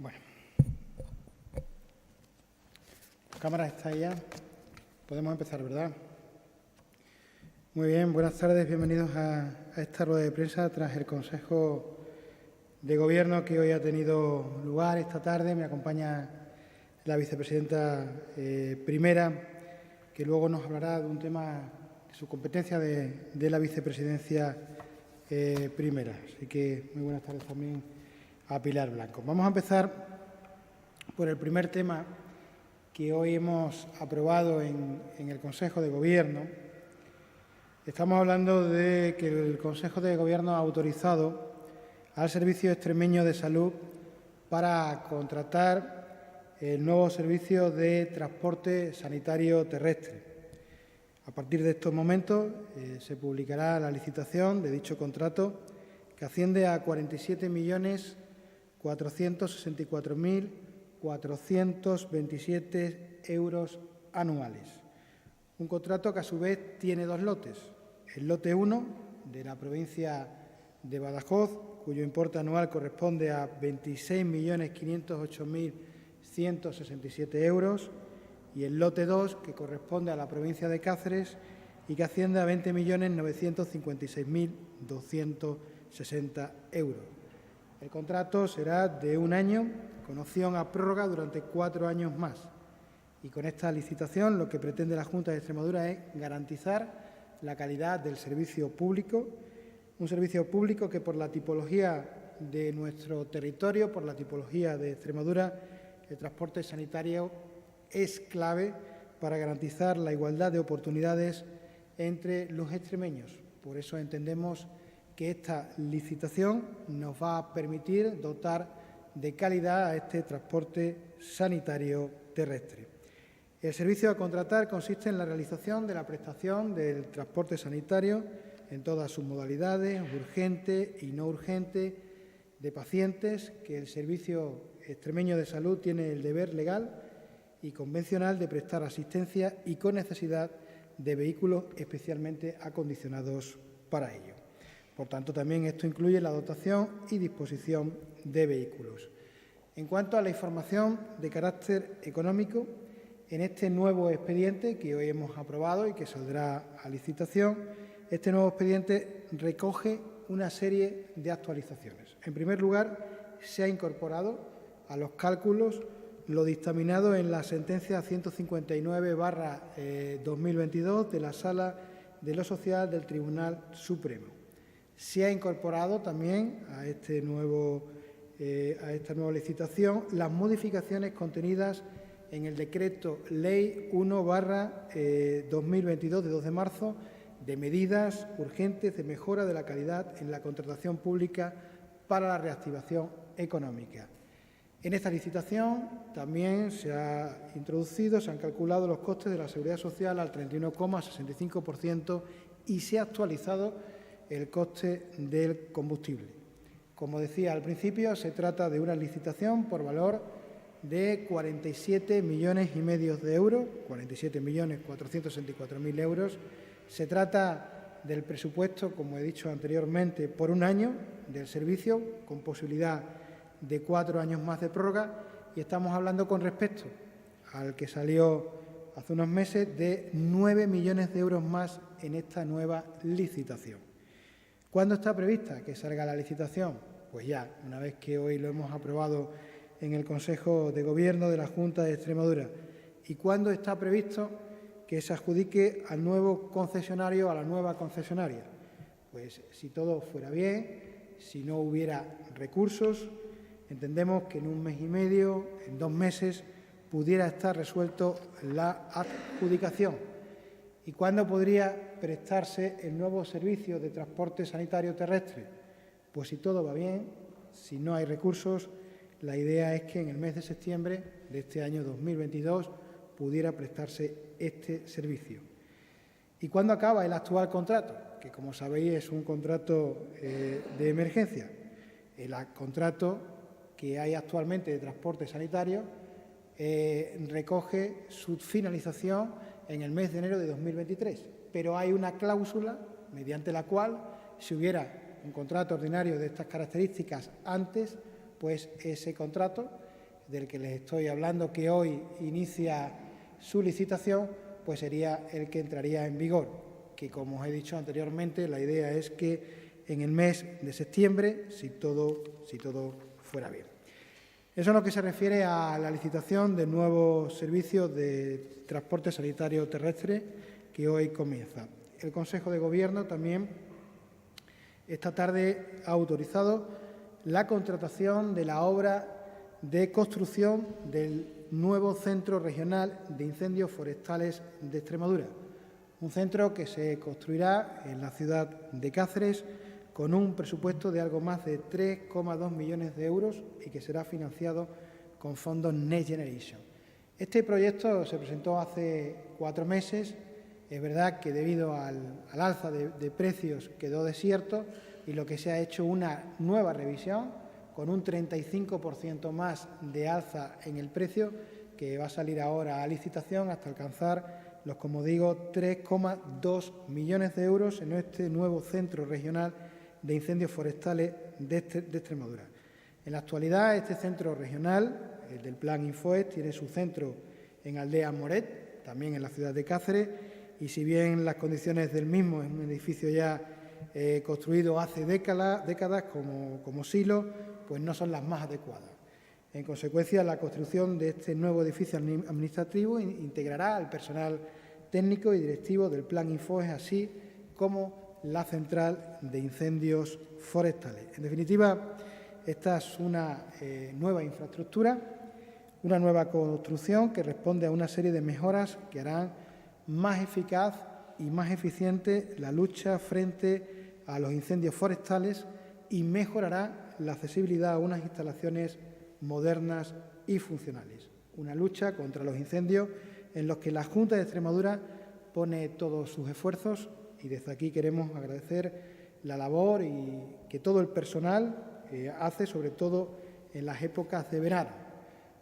Bueno, la cámara está ahí ya. Podemos empezar, ¿verdad? Muy bien, buenas tardes, bienvenidos a esta rueda de prensa tras el Consejo de Gobierno que hoy ha tenido lugar esta tarde. Me acompaña la vicepresidenta primera, que luego nos hablará de un tema de su competencia de la vicepresidencia primera. Así que muy buenas tardes también a Pilar Blanco. Vamos a empezar por el primer tema que hoy hemos aprobado en el Consejo de Gobierno. Estamos hablando de que el Consejo de Gobierno ha autorizado al Servicio Extremeño de Salud para contratar el nuevo servicio de transporte sanitario terrestre. A partir de estos momentos se publicará la licitación de dicho contrato, que asciende a 47.464.427 euros anuales. Un contrato que a su vez tiene dos lotes. El lote 1 de la provincia de Badajoz, cuyo importe anual corresponde a 26.508.167 euros, y el lote 2, que corresponde a la provincia de Cáceres y que asciende a 20.956.260 euros. El contrato será de un año, con opción a prórroga durante 4 años más. Y con esta licitación lo que pretende la Junta de Extremadura es garantizar la calidad del servicio público, un servicio público que por la tipología de nuestro territorio, por la tipología de Extremadura, el transporte sanitario es clave para garantizar la igualdad de oportunidades entre los extremeños. Por eso entendemos que esta licitación nos va a permitir dotar de calidad a este transporte sanitario terrestre. El servicio a contratar consiste en la realización de la prestación del transporte sanitario en todas sus modalidades, urgente y no urgente, de pacientes que el Servicio Extremeño de Salud tiene el deber legal y convencional de prestar asistencia y con necesidad de vehículos especialmente acondicionados para ello. Por tanto, también esto incluye la dotación y disposición de vehículos. En cuanto a la información de carácter económico, en este nuevo expediente que hoy hemos aprobado y que saldrá a licitación, este nuevo expediente recoge una serie de actualizaciones. En primer lugar, se ha incorporado a los cálculos lo dictaminado en la sentencia 159/2022 de la Sala de lo Social del Tribunal Supremo. Se ha incorporado también a esta nueva licitación las modificaciones contenidas en el Decreto Ley 1/2022 de 2 de marzo de medidas urgentes de mejora de la calidad en la contratación pública para la reactivación económica. En esta licitación también se han calculado los costes de la Seguridad Social al 31,65% y se ha actualizado el coste del combustible. Como decía al principio, se trata de una licitación por valor de 47,5 millones de euros, 47.464.000 euros. Se trata del presupuesto, como he dicho anteriormente, por un año del servicio, con posibilidad de 4 años más de prórroga, y estamos hablando con respecto al que salió hace unos meses de 9 millones de euros más en esta nueva licitación. ¿Cuándo está prevista que salga la licitación? Pues ya, una vez que hoy lo hemos aprobado en el Consejo de Gobierno de la Junta de Extremadura. ¿Y cuándo está previsto que se adjudique al nuevo concesionario, a la nueva concesionaria? Pues si todo fuera bien, si no hubiera recursos, entendemos que en 1 mes y medio, en 2 meses, pudiera estar resuelto la adjudicación. ¿Y cuándo podría prestarse el nuevo servicio de transporte sanitario terrestre? Pues si todo va bien, si no hay recursos, la idea es que en el mes de septiembre de este año 2022 pudiera prestarse este servicio. ¿Y cuándo acaba el actual contrato? Que, como sabéis, es un contrato de emergencia. El contrato que hay actualmente de transporte sanitario recoge su finalización en el mes de enero de 2023, pero hay una cláusula mediante la cual, si hubiera un contrato ordinario de estas características antes, pues ese contrato del que les estoy hablando, que hoy inicia su licitación, pues sería el que entraría en vigor, que como os he dicho anteriormente, la idea es que en el mes de septiembre, si todo fuera bien. Eso es lo que se refiere a la licitación del nuevo servicio de transporte sanitario terrestre que hoy comienza. El Consejo de Gobierno también esta tarde ha autorizado la contratación de la obra de construcción del nuevo Centro Regional de Incendios Forestales de Extremadura, un centro que se construirá en la ciudad de Cáceres con un presupuesto de algo más de 3,2 millones de euros y que será financiado con fondos Next Generation. Este proyecto se presentó hace 4 meses. Es verdad que debido al alza de precios quedó desierto y lo que se ha hecho una nueva revisión con un 35% más de alza en el precio, que va a salir ahora a licitación hasta alcanzar los, como digo, 3,2 millones de euros en este nuevo Centro Regional de Incendios Forestales de Extremadura. En la actualidad, este centro regional, el del Plan Infoes, tiene su centro en Aldea Moret, también en la ciudad de Cáceres, y si bien las condiciones del mismo es un edificio ya construido hace décadas como silo, pues no son las más adecuadas. En consecuencia, la construcción de este nuevo edificio administrativo integrará al personal técnico y directivo del Plan Infoes, así como la central de incendios forestales. En definitiva, esta es una nueva infraestructura, una nueva construcción que responde a una serie de mejoras que harán más eficaz y más eficiente la lucha frente a los incendios forestales y mejorará la accesibilidad a unas instalaciones modernas y funcionales. Una lucha contra los incendios en los que la Junta de Extremadura pone todos sus esfuerzos y desde aquí queremos agradecer la labor y que todo el personal hace, sobre todo en las épocas de verano.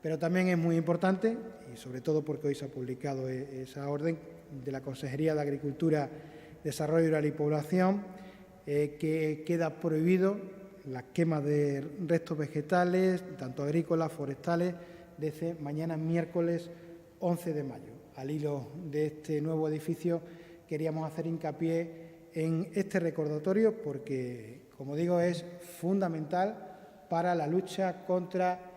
Pero también es muy importante, y sobre todo porque hoy se ha publicado esa orden de la Consejería de Agricultura, Desarrollo Rural y Población, que queda prohibido la quema de restos vegetales, tanto agrícolas, forestales, desde mañana miércoles 11 de mayo. Al hilo de este nuevo edificio queríamos hacer hincapié en este recordatorio porque, como digo, es fundamental para la lucha contra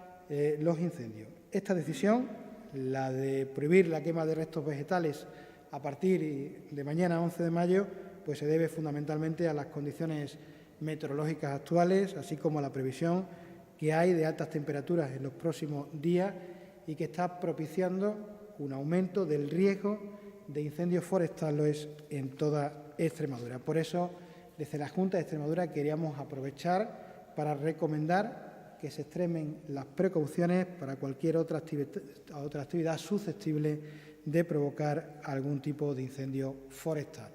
los incendios. Esta decisión, la de prohibir la quema de restos vegetales a partir de mañana 11 de mayo, pues se debe fundamentalmente a las condiciones meteorológicas actuales, así como a la previsión que hay de altas temperaturas en los próximos días y que está propiciando un aumento del riesgo de incendios forestales en toda Extremadura. Por eso, desde la Junta de Extremadura queríamos aprovechar para recomendar que se extremen las precauciones para cualquier otra actividad susceptible de provocar algún tipo de incendio forestal.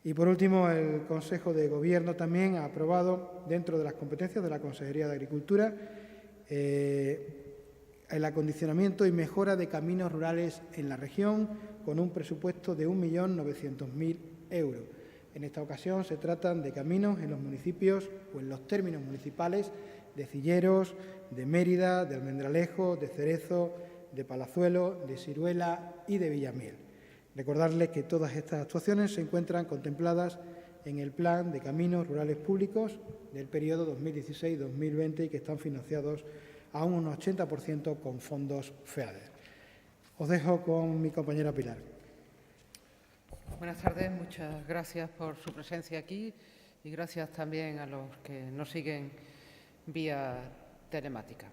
Y, por último, el Consejo de Gobierno también ha aprobado, dentro de las competencias de la Consejería de Agricultura, el acondicionamiento y mejora de caminos rurales en la región, con un presupuesto de 1.900.000 euros. En esta ocasión se tratan de caminos en los municipios o en los términos municipales de Cilleros, de Mérida, de Almendralejo, de Cerezo, de Palazuelo, de Siruela y de Villamiel. Recordarles que todas estas actuaciones se encuentran contempladas en el Plan de Caminos Rurales Públicos del periodo 2016-2020 y que están financiados a un 80% con fondos FEADER. Os dejo con mi compañera Pilar. Buenas tardes, muchas gracias por su presencia aquí y gracias también a los que nos siguen vía telemática.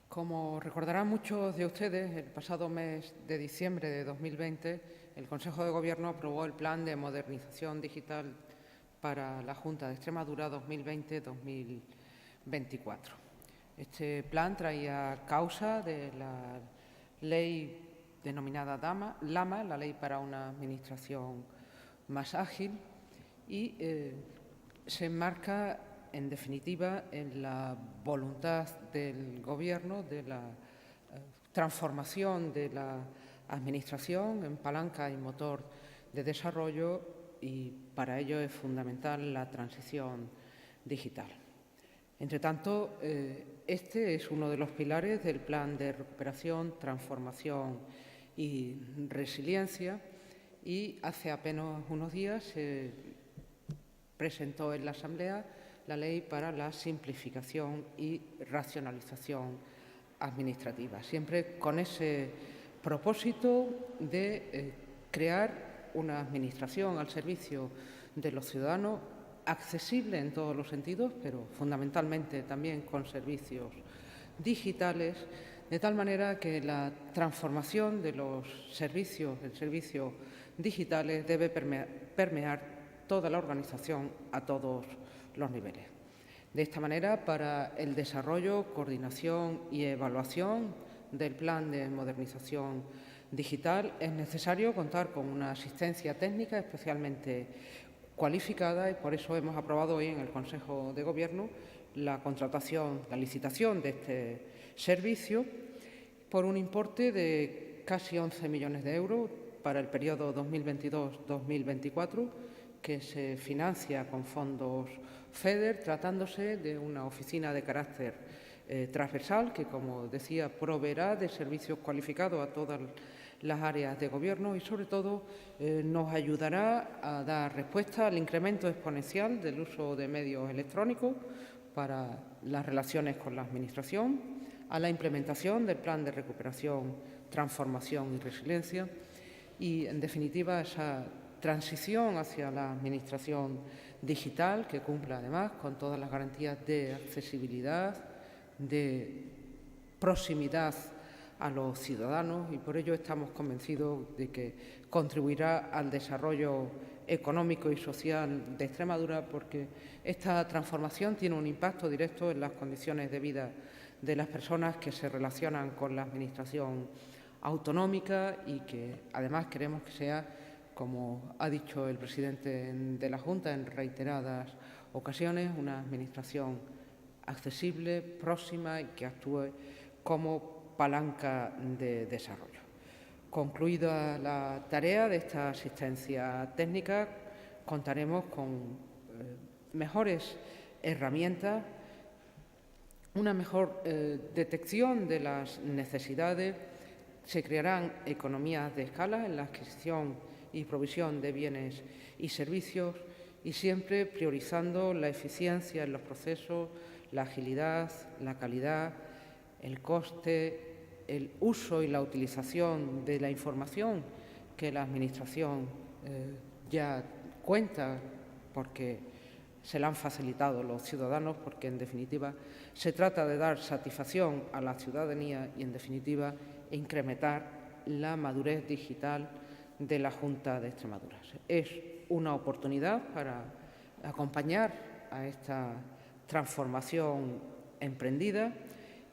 Como recordarán muchos de ustedes, el pasado mes de diciembre de 2020, el Consejo de Gobierno aprobó el Plan de Modernización Digital para la Junta de Extremadura 2020-2024. Este plan traía causa de la ley denominada LAMA, la Ley para una Administración más Ágil, y se enmarca, en definitiva, en la voluntad del Gobierno de la transformación de la Administración en palanca y motor de desarrollo, y para ello es fundamental la transición digital. Entre tanto, este es uno de los pilares del Plan de Recuperación, Transformación y Resiliencia, y hace apenas unos días se presentó en la Asamblea la Ley para la Simplificación y Racionalización Administrativa, siempre con ese propósito de crear una administración al servicio de los ciudadanos, accesible en todos los sentidos, pero fundamentalmente también con servicios digitales, de tal manera que la transformación de los servicios digitales debe permear toda la organización a todos los niveles. De esta manera, para el desarrollo, coordinación y evaluación del Plan de Modernización Digital es necesario contar con una asistencia técnica especialmente cualificada, y por eso hemos aprobado hoy en el Consejo de Gobierno la licitación de este servicio por un importe de casi 11 millones de euros para el periodo 2022-2024, que se financia con fondos FEDER, tratándose de una oficina de carácter transversal que, como decía, proveerá de servicios cualificados a todas las áreas de Gobierno y, sobre todo, nos ayudará a dar respuesta al incremento exponencial del uso de medios electrónicos para las relaciones con la Administración, a la implementación del Plan de Recuperación, Transformación y Resiliencia y, en definitiva, esa transición hacia la Administración digital que cumpla, además, con todas las garantías de accesibilidad, de proximidad a los ciudadanos, y por ello estamos convencidos de que contribuirá al desarrollo económico y social de Extremadura, porque esta transformación tiene un impacto directo en las condiciones de vida de las personas que se relacionan con la Administración autonómica y que además queremos que sea, como ha dicho el presidente de la Junta en reiteradas ocasiones, una Administración accesible, próxima y que actúe como palanca de desarrollo. Concluida la tarea de esta asistencia técnica, contaremos con mejores herramientas, una mejor detección de las necesidades, se crearán economías de escala en la adquisición y provisión de bienes y servicios, y siempre priorizando la eficiencia en los procesos, la agilidad, la calidad, el coste, el uso y la utilización de la información que la Administración ya cuenta, porque se la han facilitado los ciudadanos, porque en definitiva se trata de dar satisfacción a la ciudadanía y, en definitiva, incrementar la madurez digital de la Junta de Extremadura. Es una oportunidad para acompañar a esta transformación emprendida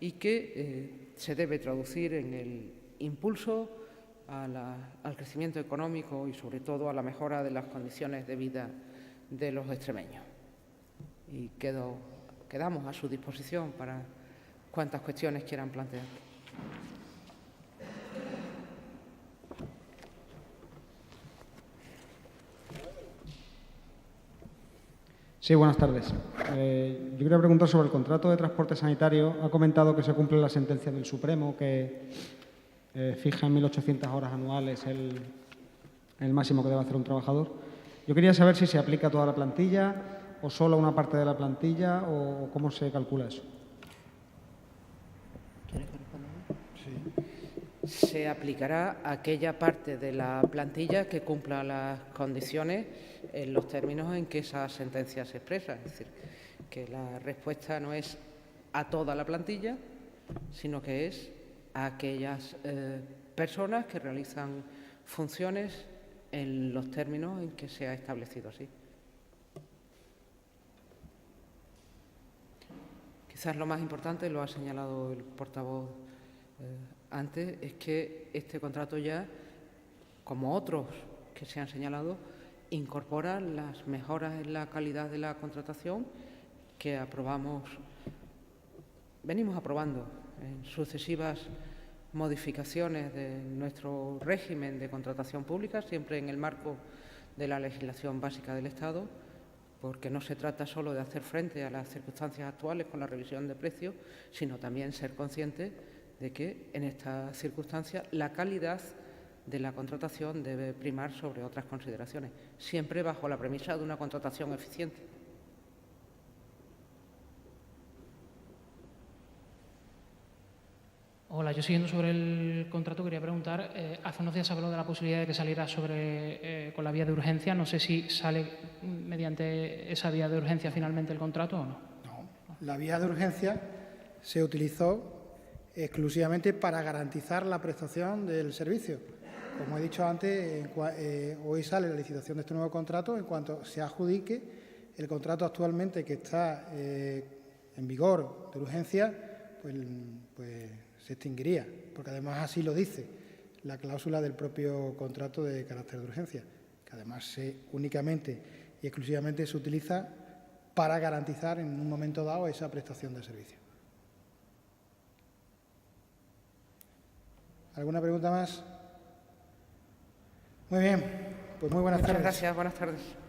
y que se debe traducir en el impulso al crecimiento económico y, sobre todo, a la mejora de las condiciones de vida de los extremeños. Y quedamos a su disposición para cuantas cuestiones quieran plantear. Sí, buenas tardes. Yo quería preguntar sobre el contrato de transporte sanitario. Ha comentado que se cumple la sentencia del Supremo, que fija en 1.800 horas anuales el máximo que debe hacer un trabajador. Yo quería saber si se aplica a toda la plantilla o solo a una parte de la plantilla, o cómo se calcula eso. ¿Quieres que responda? Sí. Se aplicará a aquella parte de la plantilla que cumpla las condiciones en los términos en que esa sentencia se expresa. Es decir, que la respuesta no es a toda la plantilla, sino que es a aquellas personas que realizan funciones en los términos en que se ha establecido así. Quizás lo más importante, lo ha señalado el portavoz antes, es que este contrato ya, como otros que se han señalado, incorpora las mejoras en la calidad de la contratación que venimos aprobando en sucesivas modificaciones de nuestro régimen de contratación pública, siempre en el marco de la legislación básica del Estado, porque no se trata solo de hacer frente a las circunstancias actuales con la revisión de precios, sino también ser consciente de que en estas circunstancias la calidad de la contratación debe primar sobre otras consideraciones, siempre bajo la premisa de una contratación eficiente. Hola, yo siguiendo sobre el contrato quería preguntar, hace unos días se habló de la posibilidad de que saliera con la vía de urgencia. No sé si sale mediante esa vía de urgencia finalmente el contrato o no. No, la vía de urgencia se utilizó exclusivamente para garantizar la prestación del servicio. Como he dicho antes, hoy sale la licitación de este nuevo contrato. En cuanto se adjudique el contrato actualmente que está en vigor de urgencia, pues se extinguiría, porque además así lo dice la cláusula del propio contrato de carácter de urgencia, que además únicamente y exclusivamente se utiliza para garantizar en un momento dado esa prestación de servicio. ¿Alguna pregunta más? Muy bien, pues muy buenas tardes. Muchas gracias, buenas tardes.